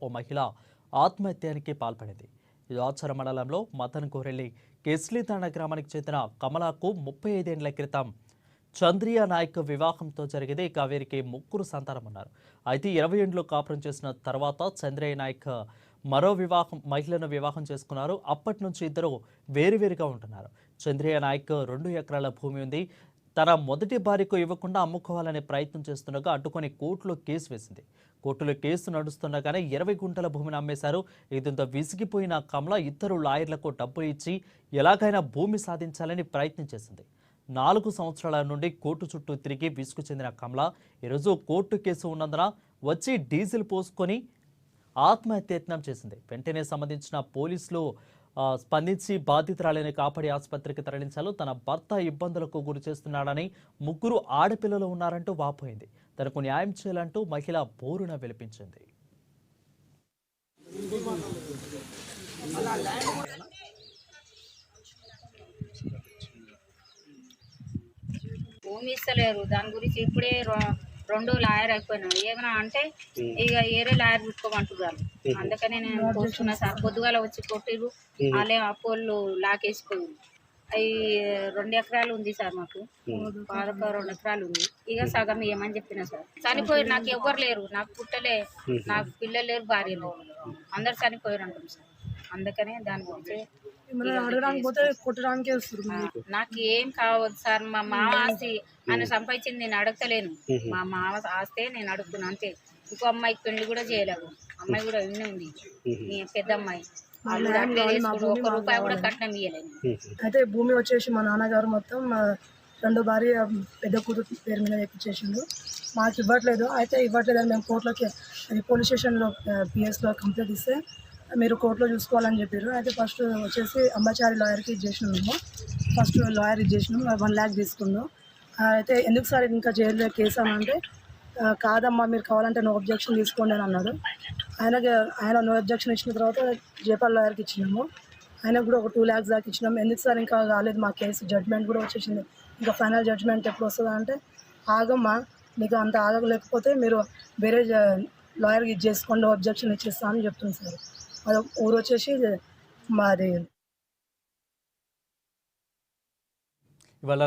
ఓ మహిళ ఆత్మహత్యానికి పాల్పడింది. రాచర మండలంలో మదన్ కోరెల్లి కేస్లీతాండ గ్రామానికి చెందిన కమలాకు 35 ఏళ్ల క్రితం చంద్రియా నాయక్ వివాహంతో జరిగింది. ఇక వీరికి ముగ్గురు సంతానం ఉన్నారు. అయితే 20 ఏళ్లు కాపురం చేసిన తర్వాత చంద్రయ్య నాయక్ మరో మహిళను వివాహం చేసుకున్నారు. అప్పటి నుంచి ఇద్దరు వేరువేరుగా ఉంటున్నారు. చంద్రయ్య నాయక్ 2 ఎకరాల భూమి ఉంది. తన మొదటి భార్యకు ఇవ్వకుండా అమ్ముకోవాలనే ప్రయత్నం చేస్తుండగా అడ్డుకొని కోర్టులో కేసు వేసింది. కోర్టులో కేసు నడుస్తుండగానే 20 గుంటల భూమిని అమ్మేశారు. దీంతో విసిగిపోయిన కమల ఇద్దరు లాయర్లకు డబ్బులు ఇచ్చి ఎలాగైనా భూమి సాధించాలని ప్రయత్నం చేసింది. 4 సంవత్సరాల నుండి కోర్టు చుట్టూ తిరిగి విసుగు చెందిన కమల ఈరోజు కోర్టు కేసు ఉన్నందున వచ్చి డీజిల్ పోసుకొని ఆత్మహత్యయత్నం చేసింది. వెంటనే సంబంధించిన పోలీసులు స్పందించి బాధితురాలిని కాపాడి ఆసుపత్రికి తరలించారు. తన భర్త ఇబ్బందులకు గురి చేస్తున్నాడని, ముగ్గురు ఆడపిల్లలు ఉన్నారంటూ వాపోయింది. తనకు న్యాయం చేయాలంటూ మహిళ బోరున విలిపించింది. భూమి ఇస్తలేరు. దాని గురించి ఇప్పుడే 2 లాయర్ అయిపోయినాడు. ఏమైనా అంటే ఇక ఏరే లాయర్ పెట్టుకోమంటున్నారు. అందుకనే నేను కోరుతున్నా సార్. పొద్దుగాల వచ్చి కొట్టిరు, వాళ్ళే అపోళ్ళు లాకేసిపోయింది. అవి 2 ఎకరాలు ఉంది సార్. మాకు 2 ఎకరాలు ఉంది. ఇక సగం ఏమని చెప్పినా సార్. చనిపోయి నాకు ఎవ్వరు లేరు. నాకు పుట్టలే, నాకు పిల్లలు లేరు, భార్య లేరు. అందరు చనిపోయారు అంటారు సార్. అందుకనే దాని గురించి నాకు ఏం కావద్దు సార్. మా మామ ఆస్తి ఆయన సంపాదించింది నేను అడగలేను. మా మామ ఆస్తే నేను అడుగుతున్నా అంతే. ఇంకో అమ్మాయికి పెళ్లి కూడా చేయలేవు. అమ్మాయి కూడా ఇన్నే ఉంది, పెద్ద అమ్మాయి. ఒక్క రూపాయి కూడా కట్నం ఇయ్యలేదు. అయితే భూమి వచ్చేసి మా నాన్నగారు మొత్తం 2 భార్య పెద్ద కూతురు పేరు మీద ఎక్కించేసిండు. మాకు ఇవ్వట్లేదు. అయితే ఇవ్వట్లేదని మేము కోర్టులోకి పోలీస్ స్టేషన్లో పిఎస్లో కంప్లైంట్ ఇస్తే మీరు కోర్టులో చూసుకోవాలని చెప్పారు. అయితే ఫస్ట్ వచ్చేసి అంబాచారి లాయర్కి ఇచ్చేసినాం. మేము ఫస్ట్ లాయర్ ఇచ్చేసినాం. 1 lakh తీసుకున్నాం. అయితే ఎందుకు సార్ ఇంకా జైల్లో కేసు అని అంటే, కాదమ్మా మీరు కావాలంటే నో అబ్జెక్షన్ తీసుకోండి అని అన్నాడు. ఆయన నో అబ్జెక్షన్ ఇచ్చిన తర్వాత జేపాల్ లాయర్కి ఇచ్చినాము. ఆయనకు కూడా ఒక 2 lakhs దాకా ఇచ్చినాము. ఎందుకు సార్ ఇంకా కాలేదు మా కేసు, జడ్జ్మెంట్ కూడా వచ్చేసింది, ఇంకా ఫైనల్ జడ్జ్మెంట్ ఎప్పుడు వస్తుందా అంటే, ఆగమ్మా మీకు అంత ఆగలేకపోతే మీరు వేరే లాయర్కి ఇచ్చేసుకోండి, నో అబ్జెక్షన్ ఇచ్చేస్తా అని చెప్తుంది సార్. అది ఊరు వచ్చేసి మాది. ఇవాళ